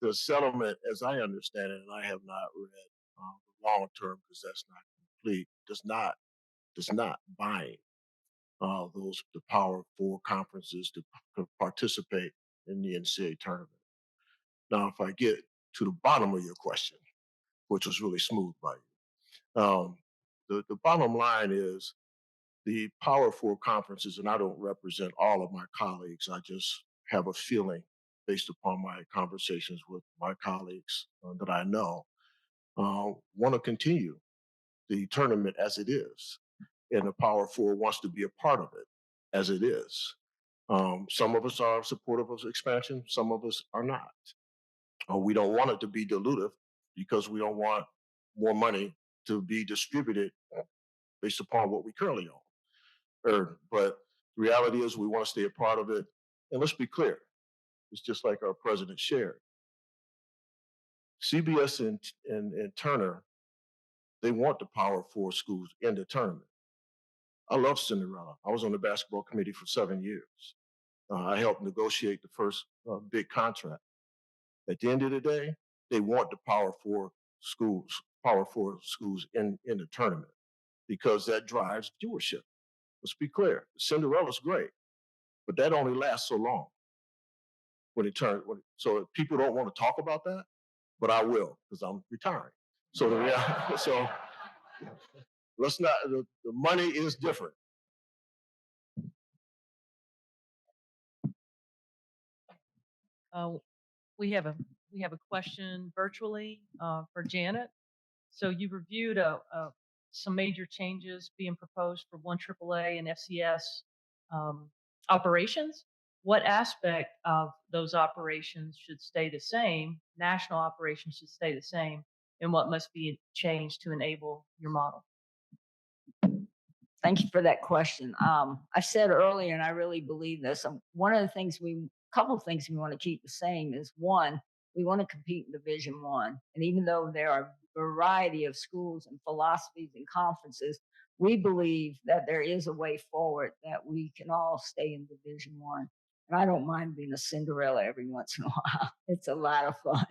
The settlement, as I understand it, and I have not read the long term because that's not complete, does not bind the Power Four conferences to participate in the NCAA tournament. Now, if I get to the bottom of your question, which was really smooth by you, the bottom line is the Power Four conferences, and I don't represent all of my colleagues. I just have a feeling based upon my conversations with my colleagues that I know, want to continue the tournament as it is. And the Power Four wants to be a part of it as it is. Some of us are supportive of expansion, some of us are not. We don't want it to be dilutive because we don't want more money to be distributed based upon what we currently own. But the reality is we want to stay a part of it. And let's be clear, it's just like our president shared. CBS and Turner, they want the Power Four schools in the tournament. I love Cinderella. I was on the basketball committee for 7 years. I helped negotiate the first big contract. At the end of the day, they want the Power Four schools in the tournament because that drives viewership. Let's be clear. Cinderella's great, but that only lasts so long. So if people don't want to talk about that, but I will because I'm retiring. So let's not. The money is different. We have a question virtually for Janet. So you reviewed some major changes being proposed for 1AAA and FCS operations. What aspect of those operations should stay the same? National operations should stay the same, and what must be changed to enable your model? Thank you for that question. I said earlier, and I really believe this. Couple of things we want to keep the same is one, we want to compete in Division One, and even though there are a variety of schools and philosophies and conferences, we believe that there is a way forward that we can all stay in Division One. And I don't mind being a Cinderella every once in a while. It's a lot of fun.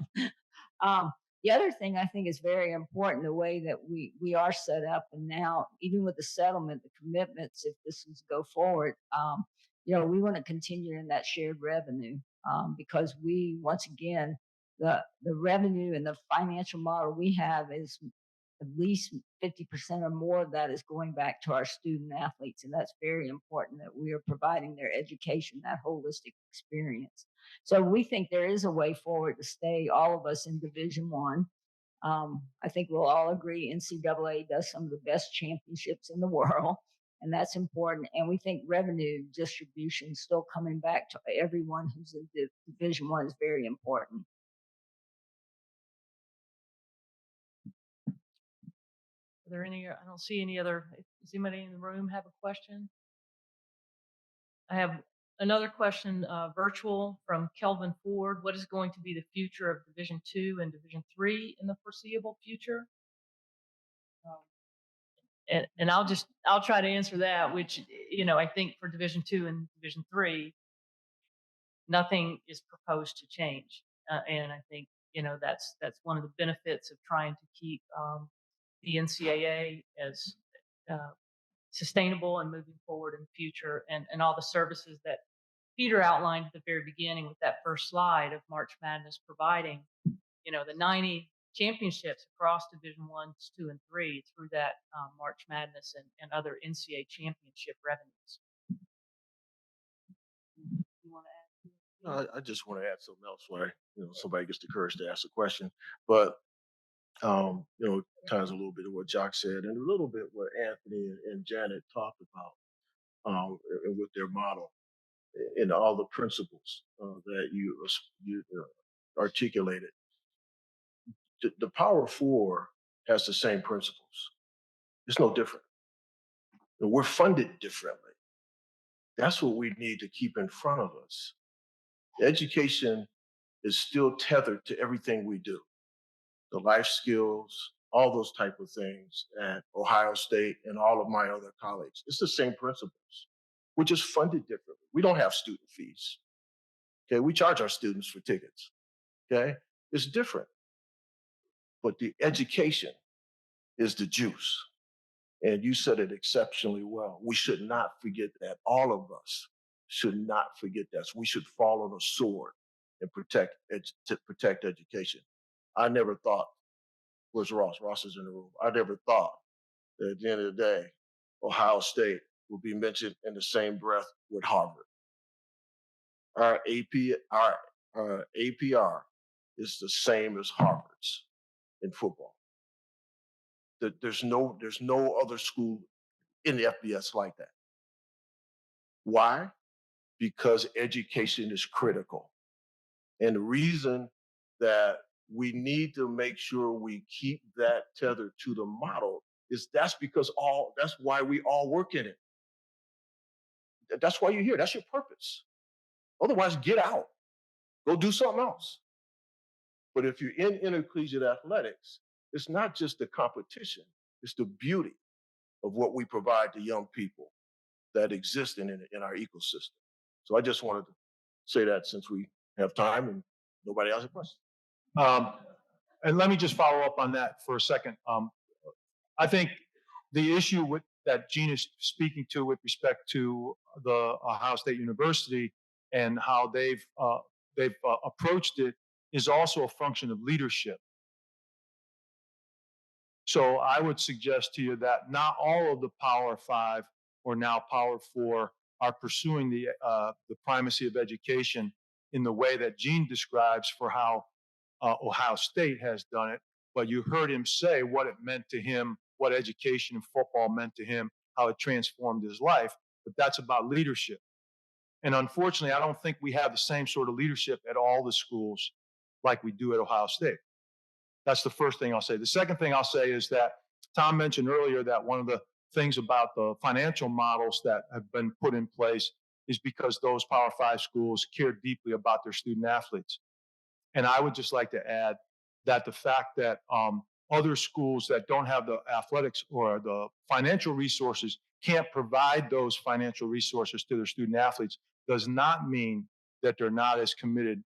The other thing I think is very important, the way that we are set up, and now even with the settlement, the commitments, if this is go forward, we want to continue in that shared revenue because we, once again, the revenue and the financial model we have is at least 50% or more of that is going back to our student athletes, and that's very important that we are providing their education, that holistic experience. So we think there is a way forward to stay all of us in Division One. I think we'll all agree NCAA does some of the best championships in the world, and that's important. And we think revenue distribution still coming back to everyone who's in Division One is very important. Are there any? I don't see any other. Does anybody in the room have a question? I have another question, virtual from Kelvin Ford. What is going to be the future of Division II and Division III in the foreseeable future? And I'll try to answer that, which, I think for Division II and Division III, nothing is proposed to change. And I think, that's one of the benefits of trying to keep the NCAA as sustainable and moving forward in the future, and all the services that Peter outlined at the very beginning with that first slide of March Madness providing, the 90 championships across Division I, II, and III through that March Madness and other NCAA championship revenues. No, I just want to add something else where, somebody gets the courage to ask a question. But, ties a little bit of what Jock said and a little bit what Anthony and Janet talked about and with their model and all the principles that you articulated. The Power Four has the same principles. It's no different. And we're funded differently. That's what we need to keep in front of us. Education is still tethered to everything we do. The life skills, all those type of things at Ohio State and all of my other colleagues. It's the same principles. We're just funded differently. We don't have student fees. Okay, we charge our students for tickets. Okay, it's different. But the education is the juice. And you said it exceptionally well. We should not forget that. All of us should not forget that. So we should fall on a sword and to protect education. I never thought, where's Ross? Ross is in the room. I never thought that at the end of the day, Ohio State would be mentioned in the same breath with Harvard. Our APR is the same as Harvard's in football. There's no other school in the FBS like that. Why? Because education is critical. And the reason that we need to make sure we keep that tethered to the model is that's why we all work in it. That's why you're here. That's your purpose. Otherwise, get out. Go do something else. But if you're in intercollegiate athletics, it's not just the competition, it's the beauty of what we provide to young people that exist in our ecosystem. So I just wanted to say that since we have time and nobody else has questions. And let me just follow up on that for a second. I think the issue that Gene is speaking to with respect to the Ohio State University and how they've approached it is also a function of leadership. So I would suggest to you that not all of the Power Five or now Power Four are pursuing the primacy of education in the way that Gene describes for how Ohio State has done it. But you heard him say what it meant to him, what education and football meant to him, how it transformed his life. But that's about leadership. And unfortunately, I don't think we have the same sort of leadership at all the schools like we do at Ohio State. That's the first thing I'll say. The second thing I'll say is that Tom mentioned earlier that one of the things about the financial models that have been put in place is because those Power Five schools care deeply about their student athletes. And I would just like to add that the fact that other schools that don't have the athletics or the financial resources can't provide those financial resources to their student athletes does not mean that they're not as committed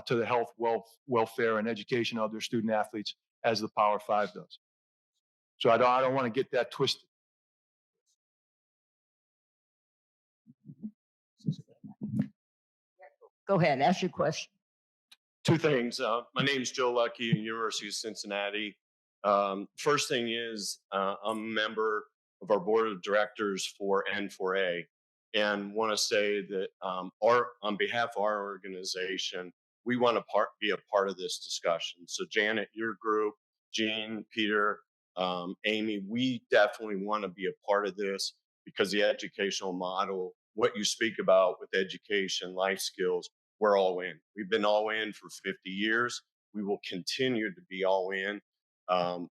to the health, welfare, and education of their student athletes as the Power Five does. So I don't want to get that twisted. Go ahead, ask your question. Two things. My name's Joe Lucky, University of Cincinnati. First thing is I'm a member of our board of directors for N4A and want to say that on behalf of our organization, we want to be a part of this discussion. So Janet, your group, Gene, Peter, Amy, we definitely want to be a part of this because the educational model, what you speak about with education, life skills, we're all in. We've been all in for 50 years. We will continue to be all in.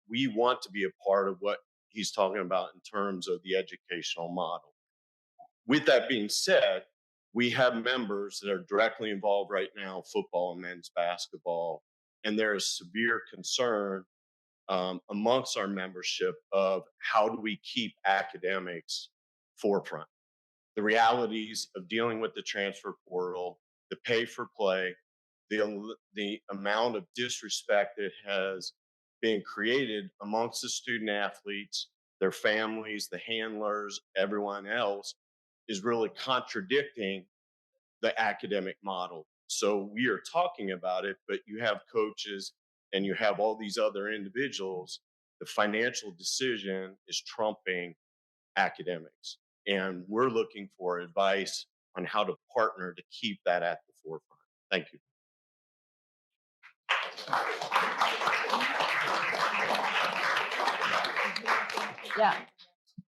We want to be a part of what he's talking about in terms of the educational model. With that being said, we have members that are directly involved right now, football and men's basketball, and there is severe concern amongst our membership of how do we keep academics forefront. The realities of dealing with the transfer portal, the pay for play, the amount of disrespect that has been created amongst the student athletes, their families, the handlers, everyone else is really contradicting the academic model. So we are talking about it, but you have coaches and you have all these other individuals. The financial decision is trumping academics. And we're looking for advice on how to partner to keep that at the forefront. Thank you.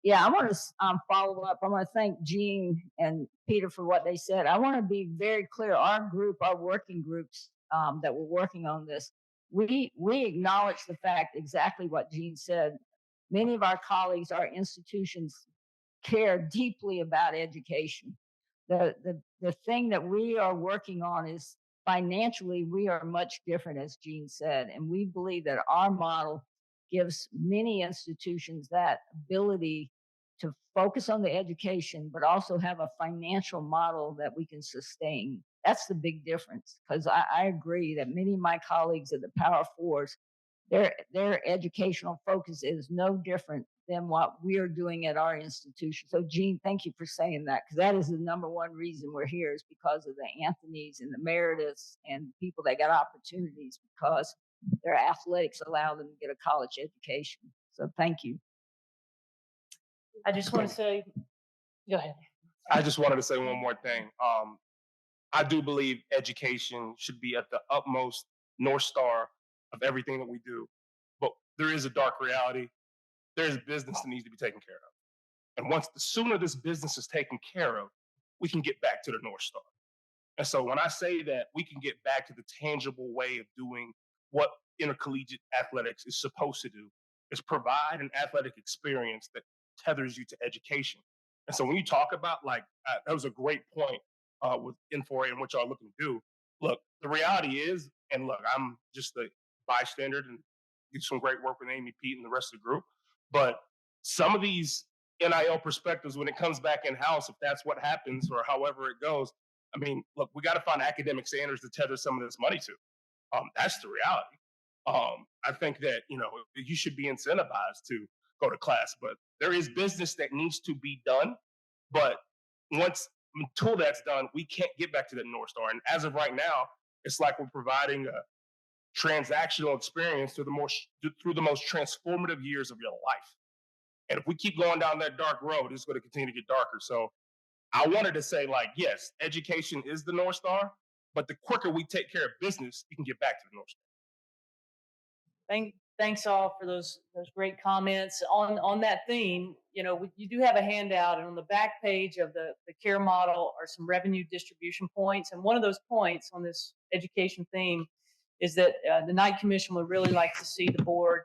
Yeah, I want to follow up. I want to thank Gene and Peter for what they said. I want to be very clear. Our group, our working groups that we're working on this, we acknowledge the fact exactly what Gene said. Many of our colleagues, our institutions care deeply about education. The thing that we are working on is financially, we are much different, as Gene said, and we believe that our model gives many institutions that ability to focus on the education, but also have a financial model that we can sustain. That's the big difference, because I agree that many of my colleagues at the Power Fours, their educational focus is no different than what we are doing at our institution. So, Gene, thank you for saying that, because that is the number one reason we're here, is because of the Anthonys and the Merediths and people that got opportunities because their athletics allow them to get a college education. So, thank you. I just want to say, go ahead. I just wanted to say one more thing. I do believe education should be at the utmost North Star of everything that we do. But there is a dark reality. There's business that needs to be taken care of. And the sooner this business is taken care of, we can get back to the North Star. And so when I say that we can get back to the tangible way of doing what intercollegiate athletics is supposed to do, is provide an athletic experience that tethers you to education. And so when you talk about that was a great point with N4A and what y'all are looking to do. Look, the reality is, and look, I'm just a bystander and do some great work with Amy, Pete, and the rest of the group. But some of these NIL perspectives, when it comes back in house, if that's what happens or however it goes, I mean, look, we got to find academic standards to tether some of this money to. That's the reality. I think that you should be incentivized to go to class, but there is business that needs to be done. But until that's done, we can't get back to that North Star. And as of right now, it's like we're providing a transactional experience through the most transformative years of your life. And if we keep going down that dark road, it's going to continue to get darker. So I wanted to say, yes, education is the North Star, but the quicker we take care of business, we can get back to the North Star. Thanks all for those great comments on that theme. You do have a handout, and on the back page of the care model are some revenue distribution points. And one of those points on this education theme is that the Knight Commission would really like to see the board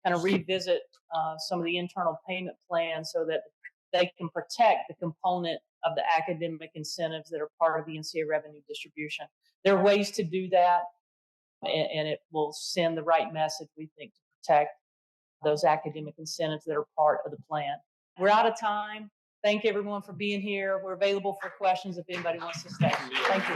kind of revisit some of the internal payment plans so that they can protect the component of the academic incentives that are part of the NCAA revenue distribution. There are ways to do that, and it will send the right message, we think, to protect those academic incentives that are part of the plan. We're out of time. Thank everyone for being here. We're available for questions if anybody wants to stay. Thank you.